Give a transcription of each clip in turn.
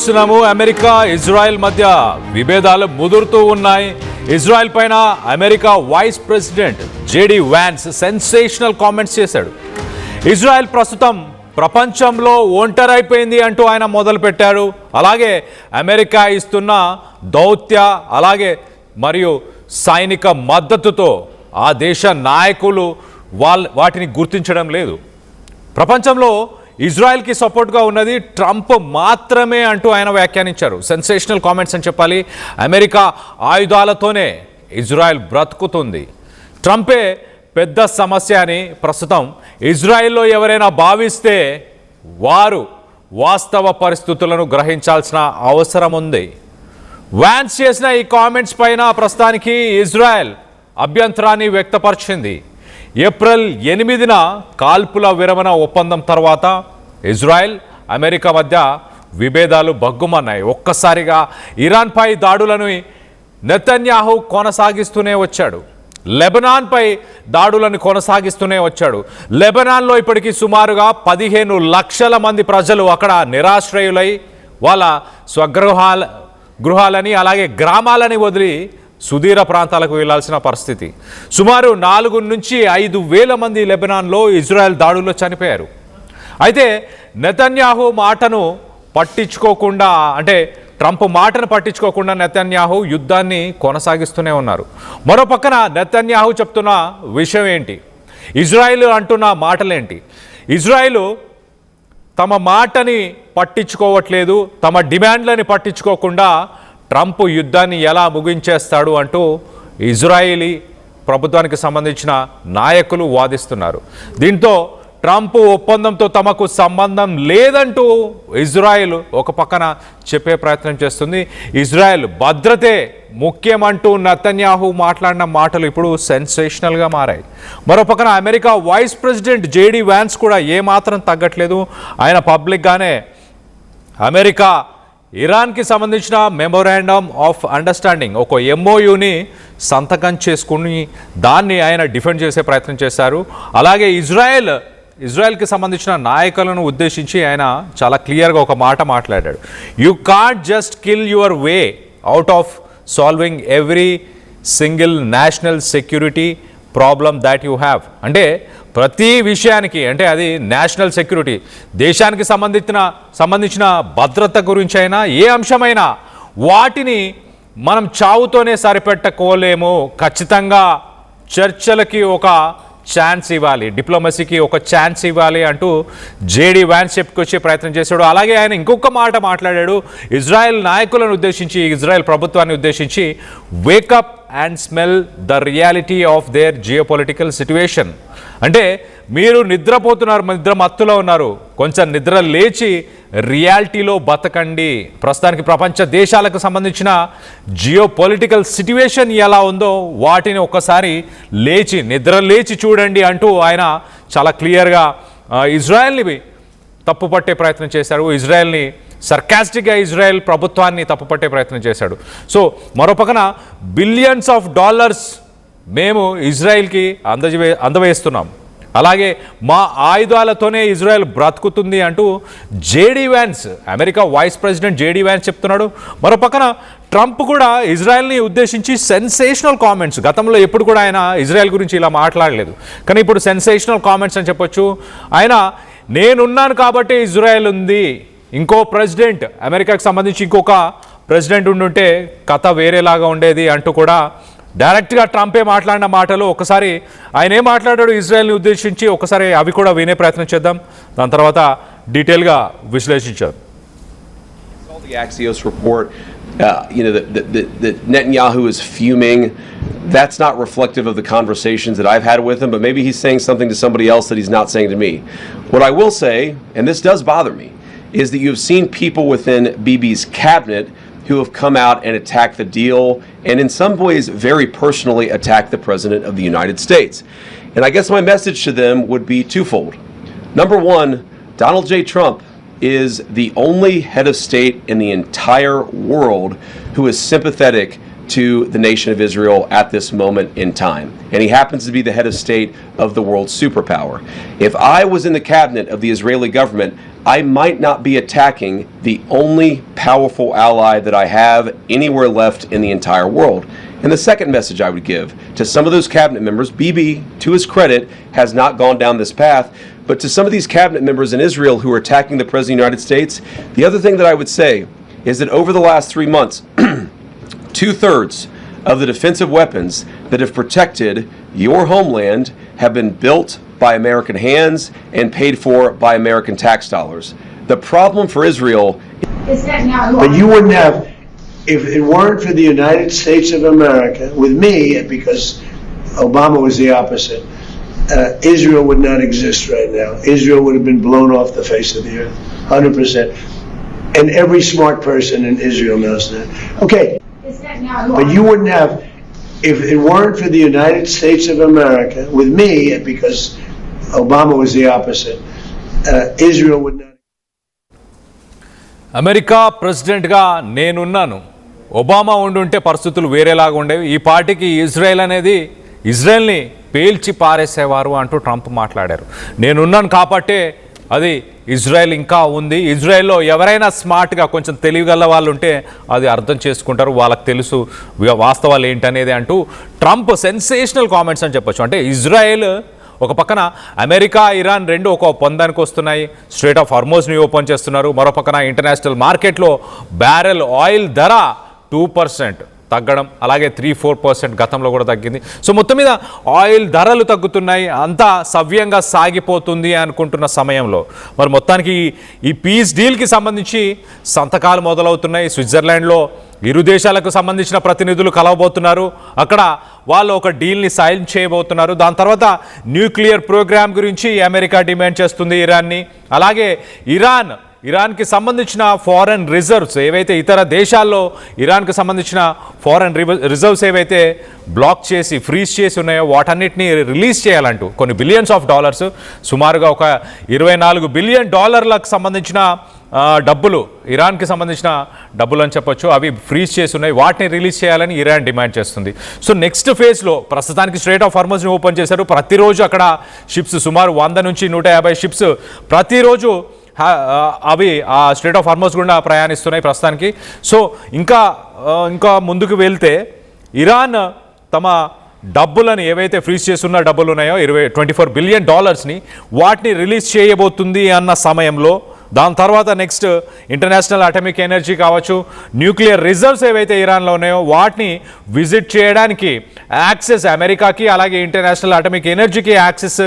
చూస్తున్నాము America Israel మధ్య విభేదాలు ముదురుతూ ఉన్నాయి. ఇజ్రాయెల్ పైన America vice president JD Vance sensational comments చేశాడు. ఇజ్రాయెల్ ప్రస్తుతం ప్రపంచంలో ఒంటరైపోయింది అంటూ ఆయన మొదలుపెట్టారు. అలాగే అమెరికా ఇస్తున్న దౌత్య అలాగే మరియు సైనిక మద్దతుతో ఆ దేశ నాయకులు వాటిని గుర్తించడం లేదు. ప్రపంచంలో ఇజ్రాయెల్కి సపోర్ట్గా ఉన్నది ట్రంప్ మాత్రమే అంటూ ఆయన వ్యాఖ్యానించారు. సెన్సేషనల్ కామెంట్స్ అని చెప్పాలి. అమెరికా ఆయుధాలతోనే ఇజ్రాయెల్ బ్రతుకుతుంది, ట్రంపే పెద్ద సమస్య అని ప్రస్తుతం ఇజ్రాయెల్లో ఎవరైనా భావిస్తే వారు వాస్తవ పరిస్థితులను గ్రహించాల్సిన అవసరం ఉంది. వ్యాన్స్ చేసిన ఈ కామెంట్స్ పైన ప్రస్తుతానికి ఇజ్రాయెల్ అభ్యంతరాన్ని వ్యక్తపరిచింది. ఏప్రిల్ 8న కాల్పుల విరమణ ఒప్పందం తర్వాత ఇజ్రాయెల్ అమెరికా మధ్య విభేదాలు బగ్గుమన్నాయి. ఒక్కసారిగా ఇరాన్పై దాడులను నెతన్యాహు కొనసాగిస్తూనే వచ్చాడు. లెబనాన్పై దాడులను కొనసాగిస్తూనే వచ్చాడు. లెబనాన్లో ఇప్పటికీ సుమారుగా 15 లక్షల మంది ప్రజలు అక్కడ నిరాశ్రయులై వాళ్ళ గృహాలని అలాగే గ్రామాలని వదిలి సుదూర ప్రాంతాలకు వెళ్లాల్సిన పరిస్థితి. సుమారు 4 నుంచి 5,000 మంది లెబనాన్లో ఇజ్రాయెల్ దాడుల్లో చనిపోయారు. అయితే నెతన్యాహు మాటను పట్టించుకోకుండా అంటే ట్రంప్ మాటను పట్టించుకోకుండా నెతన్యాహు యుద్ధాన్ని కొనసాగిస్తూనే ఉన్నారు. మరో పక్కన నెతన్యాహు చెప్తున్న విషయం ఏంటి, ఇజ్రాయెల్ అంటున్న మాటలేంటి? ఇజ్రాయెల్ తమ మాటని పట్టించుకోవట్లేదు, తమ డిమాండ్లని పట్టించుకోకుండా ట్రంప్ యుద్ధాన్ని ఎలా ముగించేస్తాడు అంటూ ఇజ్రాయేలీ ప్రభుత్వానికి సంబంధించిన నాయకులు వాదిస్తున్నారు. దీంతో ట్రంప్ ఒప్పందంతో తమకు సంబంధం లేదంటూ ఇజ్రాయెల్ ఒక పక్కన చెప్పే ప్రయత్నం చేస్తుంది. ఇజ్రాయెల్ భద్రతే ముఖ్యమంటూ నెతన్యాహు మాట్లాడిన మాటలు ఇప్పుడు సెన్సేషనల్గా మారాయి. మరో పక్కన America vice president JD Vance కూడా ఏమాత్రం తగ్గట్లేదు. ఆయన పబ్లిక్గానే అమెరికా ఇరాన్కి సంబంధించిన మెమోరాండమ్ ఆఫ్ అండర్స్టాండింగ్ ఒక MOUని సంతకం చేసుకుని దాన్ని ఆయన డిఫెండ్ చేసే ప్రయత్నం చేశారు. అలాగే ఇజ్రాయెల్కి సంబంధించిన నాయకులను ఉద్దేశించి ఆయన చాలా క్లియర్గా ఒక మాట మాట్లాడాడు. You can't just kill your way out of solving every single national security problem that you have. అంటే ప్రతి విషయానికి అంటే అది నేషనల్ సెక్యూరిటీ దేశానికి సంబంధించిన భద్రత గురించి అయినా ఏ అంశమైనా వాటిని మనం చావుతోనే సరిపెట్టుకోలేము. ఖచ్చితంగా చర్చలకి ఒక ఛాన్స్ ఇవ్వాలి, డిప్లొమసీకి ఒక ఛాన్స్ ఇవ్వాలి అంటూ జేడీ వ్యాన్స్ చెప్పుకొచ్చే ప్రయత్నం చేశాడు. అలాగే ఆయన ఇంకొక మాట మాట్లాడాడు ఇజ్రాయెల్ నాయకులను ఉద్దేశించి, ఇజ్రాయెల్ ప్రభుత్వాన్ని ఉద్దేశించి, wake up and smell the reality of their geopolitical situation. అంటే మీరు నిద్రపోతున్నారు, నిద్ర మత్తులో ఉన్నారు, కొంచెం నిద్ర లేచి రియాలిటీలో బతకండి. ప్రస్తుతానికి ప్రపంచ దేశాలకు సంబంధించిన జియోపొలిటికల్ సిట్యుయేషన్ ఎలా ఉందో వాటిని ఒక్కసారి నిద్ర లేచి చూడండి అంటూ ఆయన చాలా క్లియర్గా ఇజ్రాయెల్ని తప్పుపట్టే ప్రయత్నం చేశారు. ఇజ్రాయెల్ని సర్కాస్టిక్గా ఇజ్రాయెల్ ప్రభుత్వాన్ని తప్పుపట్టే ప్రయత్నం చేశాడు. సో మరో పక్కన బిలియన్స్ ఆఫ్ డాలర్స్ మేము ఇజ్రాయెల్కి అందవేస్తున్నాం, అలాగే మా ఆయుధాలతోనే ఇజ్రాయెల్ బ్రతుకుతుంది అంటూ JD Vance America vice president JD Vance చెప్తున్నాడు. మరో పక్కన ట్రంప్ కూడా ఇజ్రాయెల్ని ఉద్దేశించి సెన్సేషనల్ కామెంట్స్, గతంలో ఎప్పుడు కూడా ఆయన ఇజ్రాయెల్ గురించి ఇలా మాట్లాడలేదు, కానీ ఇప్పుడు సెన్సేషనల్ కామెంట్స్ అని చెప్పొచ్చు. ఆయన నేనున్నాను కాబట్టి ఇజ్రాయెల్ ఉంది, ఇంకో ప్రెసిడెంట్ అమెరికాకి సంబంధించి ఇంకొక ప్రెసిడెంట్ ఉండుంటే కథ వేరేలాగా ఉండేది అంటూ కూడా డైరెక్ట్గా ట్రంపే మాట్లాడిన మాటలు ఒకసారి ఆయన ఏం మాట్లాడాడు ఇజ్రాయెల్ని ఉద్దేశించి ఒకసారి అవి కూడా వినే ప్రయత్నం చేద్దాం, దాని తర్వాత డీటెయిల్గా విశ్లేషించారు. The Axios report, that Netanyahu is fuming. That's not reflective of the conversations that I've had with him, but maybe he's saying something to somebody else that he's not saying to me. What I will say, and this does bother me, is that you've seen people within Bibi's cabinet who have come out and attacked the deal and in some ways very personally attacked the President of the United States. And I guess my message to them would be twofold. Number one, Donald J. Trump is the only head of state in the entire world who is sympathetic to the nation of Israel at this moment in time. And he happens to be the head of state of the world's superpower. If I was in the cabinet of the Israeli government, I might not be attacking the only powerful ally that I have anywhere left in the entire world. And the second message I would give to some of those cabinet members, Bibi, to his credit, has not gone down this path, but to some of these cabinet members in Israel who are attacking the President of the United States, the other thing that I would say is that over the last 3 months, 2/3 of the defensive weapons that have protected your homeland have been built by American hands and paid for by American tax dollars. The problem for Israel is that now. But you wouldn't have, if it weren't for the United States of America, with me, because Obama was the opposite, Israel would not exist right now. Israel would have been blown off the face of the earth, 100%. And every smart person in Israel knows that. Okay, Is that now. but you wouldn't have, if it weren't for the United States of America, with me, because Obama was the opposite, Israel would not. America ప్రెసిడెంట్గా నేనున్నాను, Obama ఉండుంటే పరిస్థితులు వేరేలాగా ఉండేవి, ఈ పార్టీకి ఇజ్రాయెల్ని పేల్చి పారేసేవారు అంటూ Trump మాట్లాడారు. నేనున్నాను కాబట్టే అది ఇజ్రాయెల్ ఇంకా ఉంది. ఇజ్రాయెల్లో ఎవరైనా స్మార్ట్గా కొంచెం తెలివిగల వాళ్ళు ఉంటే అది అర్థం చేసుకుంటారు, వాళ్ళకి తెలుసు వాస్తవాలు ఏంటనేది అంటూ ట్రంప్ సెన్సేషనల్ కామెంట్స్ అని చెప్పొచ్చు. అంటే ఇజ్రాయెల్ ఒక పక్కన అమెరికా, ఇరాన్ రెండు ఒక ఒప్పందానికి వస్తున్నాయి, స్ట్రెయిట్ ఆఫ్ హార్మోజ్ని ఓపెన్ చేస్తున్నారు. మరో పక్కన ఇంటర్నేషనల్ మార్కెట్లో బ్యారెల్ ఆయిల్ ధర 2% తగ్గడం, అలాగే 3-4% గతంలో కూడా తగ్గింది. సో మొత్తం మీద ఆయిల్ ధరలు తగ్గుతున్నాయి, అంతా సవ్యంగా సాగిపోతుంది అనుకుంటున్న సమయంలో మరి మొత్తానికి ఈ పీస్ డీల్కి సంబంధించి సంతకాలు మొదలవుతున్నాయి. స్విట్జర్లాండ్లో ఇరు దేశాలకు సంబంధించిన ప్రతినిధులు కలవబోతున్నారు. అక్కడ వాళ్ళు ఒక డీల్ని సైన్ చేయబోతున్నారు. దాని తర్వాత న్యూక్లియర్ ప్రోగ్రామ్ గురించి అమెరికా డిమాండ్ చేస్తుంది ఇరాన్ని. అలాగే ఇరాన్కి సంబంధించిన ఫారెన్ రిజర్వ్స్ ఏవైతే ఇతర దేశాల్లో ఇరాన్కి సంబంధించిన ఫారెన్ రిజర్వ్స్ ఏవైతే బ్లాక్ చేసి ఫ్రీజ్ చేసి ఉన్నాయో వాటన్నిటిని రిలీజ్ చేయాలంటూ కొన్ని బిలియన్స్ ఆఫ్ డాలర్స్, సుమారుగా ఒక $24 బిలియన్ సంబంధించిన డబ్బులు, ఇరాన్కి సంబంధించిన డబ్బులు అని చెప్పొచ్చు, అవి ఫ్రీజ్ చేసి ఉన్నాయి, వాటిని రిలీజ్ చేయాలని ఇరాన్ డిమాండ్ చేస్తుంది. సో నెక్స్ట్ ఫేజ్లో ప్రస్తుతానికి స్ట్రెయిట్ ఆఫ్ హార్మోజ్ని ఓపెన్ చేశారు. ప్రతిరోజు అక్కడ షిప్స్ సుమారు 100 నుంచి 150 షిప్స్ ప్రతిరోజు అవి ఆ స్ట్రెయిట్ ఆఫ్ హార్మోజ్ గుండా ప్రయాణిస్తున్నాయి ప్రస్తుతానికి. సో ఇంకా ముందుకు వెళ్తే ఇరాన్ తమ డబ్బులను ఏవైతే ఫ్రీజ్ చేస్తున్న డబ్బులు ఉన్నాయో $24 బిలియన్ వాటిని రిలీజ్ చేయబోతుంది అన్న సమయంలో దాని తర్వాత నెక్స్ట్ ఇంటర్నేషనల్ అటామిక్ ఎనర్జీ కావచ్చు, న్యూక్లియర్ రిజర్వ్స్ ఏవైతే ఇరాన్లో ఉన్నాయో వాటిని విజిట్ చేయడానికి యాక్సెస్ అమెరికాకి, అలాగే ఇంటర్నేషనల్ అటామిక్ ఎనర్జీకి యాక్సెస్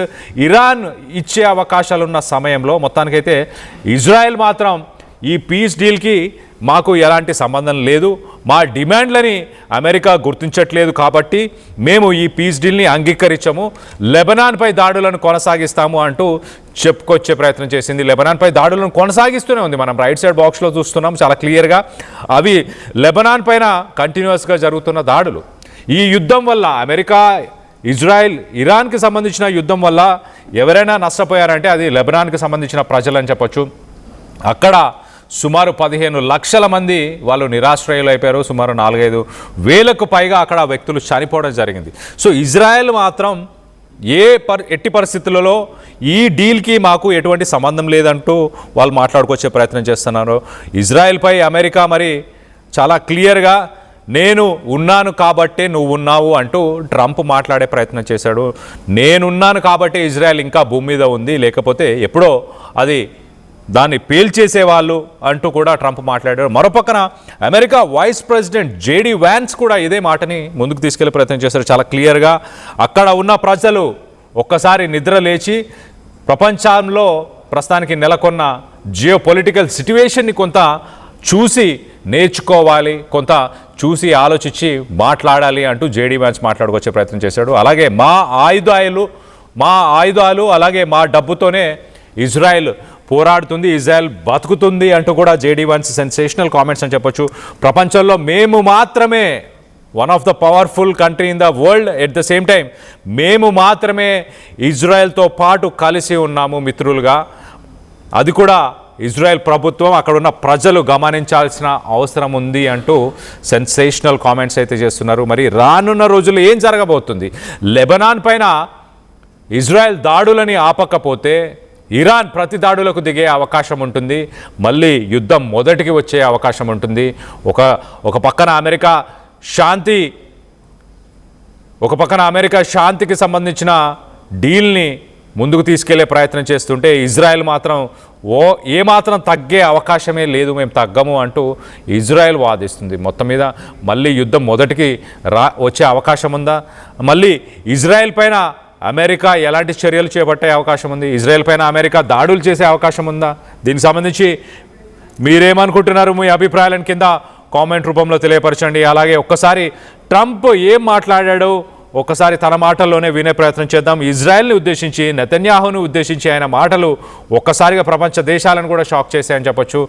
ఇరాన్ ఇచ్చే అవకాశాలు ఉన్న సమయంలో మొత్తానికైతే ఇజ్రాయెల్ మాత్రం ఈ పీస్ డీల్కి మాకు ఎలాంటి సంబంధం లేదు, మా డిమాండ్లని అమెరికా గుర్తించట్లేదు కాబట్టి మేము ఈ పీస్ డీల్ని అంగీకరించము, లెబనాన్పై దాడులను కొనసాగిస్తాము అంటూ చెప్పుకొచ్చే ప్రయత్నం చేసింది. లెబనాన్పై దాడులను కొనసాగిస్తూనే ఉంది. మనం రైట్ సైడ్ బాక్స్లో చూస్తున్నాం చాలా క్లియర్గా. అవి లెబనాన్ పైన కంటిన్యూస్గా జరుగుతున్న దాడులు. ఈ యుద్ధం వల్ల అమెరికా, ఇజ్రాయెల్, ఇరాన్కి సంబంధించిన యుద్ధం వల్ల ఎవరైనా నష్టపోయారంటే అది లెబనాన్కి సంబంధించిన ప్రజలని చెప్పొచ్చు. అక్కడ సుమారు 15 లక్షల మంది వాళ్ళు నిరాశ్రయులు అయిపోయారు. సుమారు 4-5 వేలకు పైగా అక్కడ వ్యక్తులు చనిపోవడం జరిగింది. సో ఇజ్రాయెల్ మాత్రం ఎట్టి పరిస్థితులలో ఈ డీల్కి మాకు ఎటువంటి సంబంధం లేదంటూ వాళ్ళు మాట్లాడుకొచ్చే ప్రయత్నం చేస్తున్నారు. ఇజ్రాయెల్పై అమెరికా మరి చాలా క్లియర్గా నేను ఉన్నాను కాబట్టే నువ్వు ఉన్నావు అంటూ ట్రంప్ మాట్లాడే ప్రయత్నం చేశాడు. నేనున్నాను కాబట్టే ఇజ్రాయెల్ ఇంకా భూమి మీద ఉంది, లేకపోతే ఎప్పుడో అది దాన్ని పేల్చేసేవాళ్ళు అంటూ కూడా ట్రంప్ మాట్లాడారు. మరోపక్కన America vice president JD Vance కూడా ఇదే మాటని ముందుకు తీసుకెళ్లే ప్రయత్నం చేశారు చాలా క్లియర్గా. అక్కడ ఉన్న ప్రజలు ఒక్కసారి నిద్ర లేచి ప్రపంచంలో ప్రస్తుతానికి నెలకొన్న జియో పొలిటికల్ సిట్యువేషన్ని కొంత చూసి నేర్చుకోవాలి, కొంత చూసి ఆలోచించి మాట్లాడాలి అంటూ JD వ్యాన్స్ మాట్లాడుకొచ్చే ప్రయత్నం చేశాడు. అలాగే మా ఆయుధాలు అలాగే మా డబ్బుతోనే ఇజ్రాయెల్ పోరాడుతుంది, ఇజ్రాయెల్ బతుకుతుంది అంటూ కూడా JD వ్యాన్స్ సెన్సేషనల్ కామెంట్స్ అని చెప్పొచ్చు. ప్రపంచంలో మేము మాత్రమే one of the powerful country in the world, at the same time మేము మాత్రమే ఇజ్రాయెల్తో పాటు కలిసి ఉన్నాము మిత్రులుగా, అది కూడా ఇజ్రాయెల్ ప్రభుత్వం అక్కడున్న ప్రజలు గమనించాల్సిన అవసరం ఉంది అంటూ సెన్సేషనల్ కామెంట్స్ అయితే చేస్తున్నారు. మరి రానున్న రోజుల్లో ఏం జరగబోతుంది? లెబనాన్ పైన ఇజ్రాయెల్ దాడులని ఆపకపోతే ఇరాన్ ప్రతి దాడులకు దిగే అవకాశం ఉంటుంది. మళ్ళీ యుద్ధం మొదటికి వచ్చే అవకాశం ఉంటుంది. ఒక పక్కన అమెరికా శాంతికి సంబంధించిన డీల్ని ముందుకు తీసుకెళ్లే ప్రయత్నం చేస్తుంటే ఇజ్రాయెల్ మాత్రం ఏమాత్రం తగ్గే అవకాశమే లేదు, మేము తగ్గము అంటూ ఇజ్రాయెల్ వాదిస్తుంది. మొత్తం మీద మళ్ళీ యుద్ధం మొదటికి వచ్చే అవకాశం ఉందా? మళ్ళీ ఇజ్రాయెల్ పైన అమెరికా ఎలాంటి చర్యలు చేపట్టే అవకాశం ఉంది? ఇజ్రాయెల్ పైన అమెరికా దాడులు చేసే అవకాశం ఉందా? దీనికి సంబంధించి మీరేమనుకుంటున్నారు? మీ అభిప్రాయాలను కింద కామెంట్ రూపంలో తెలియపరచండి. అలాగే ఒక్కసారి ట్రంప్ ఏం మాట్లాడాడో ఒక్కసారి తన మాటల్లోనే వినే ప్రయత్నం చేద్దాం. ఇజ్రాయెల్ని ఉద్దేశించి, నెతన్యాహును ఉద్దేశించి ఆయన మాటలు ఒక్కసారిగా ప్రపంచ దేశాలను కూడా షాక్ చేశాయని చెప్పొచ్చు.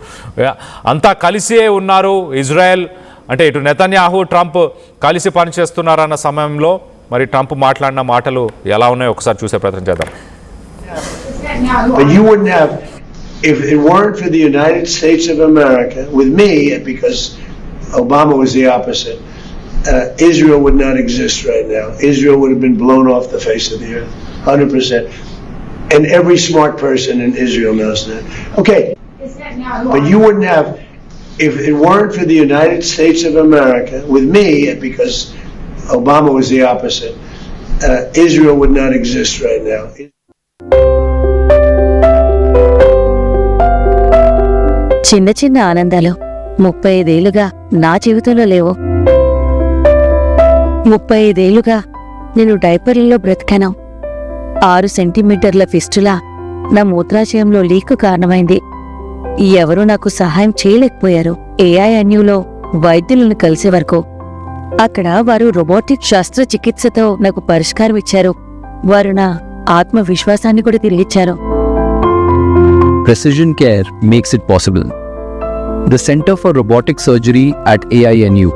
అంతా కలిసే ఉన్నారు. ఇజ్రాయెల్ అంటే ఇటు నెతన్యాహు, ట్రంప్ కలిసి పనిచేస్తున్నారన్న సమయంలో మరి ట్రంప్ మాట్లాడిన మాటలు ఎలా ఉన్నాయో ఒకసారి చూసే ప్రయత్నం చేద్దాం. But you wouldn't have, if it weren't for the United States of America, with me, because Obama was the opposite, Israel would not exist right now. Israel would have been blown off the face of the earth, 100%. And every smart person in Israel knows that. Okay, but you wouldn't have, if it weren't for the United States of America, with me, because Obama was the opposite, Israel would not exist right now. చిన్న చిన్న ఆనందాలు 35 ఏళ్లుగా నా జీవితంలో లేవు. 35 ఏళ్లుగా నేను డైపర్లలో బ్రతికాను. 6 సెంటీమీటర్ల ఫిస్టులా నా మూత్రాశయంలో లీక్ కారణమైంది. ఎవరూ నాకు సహాయం చేయలేకపోయారు. AINUలో వైద్యులను కలిసే వరకు. అక్కడ వారు రోబోటిక్ శస్త్రచికిత్సతో నాకు పరిష్కారం ఇచ్చారు. వారు నా ఆత్మవిశ్వాసాన్ని కూడా తిరిగిచ్చారు. Precision care makes it possible. The Center for Robotic Surgery at AINU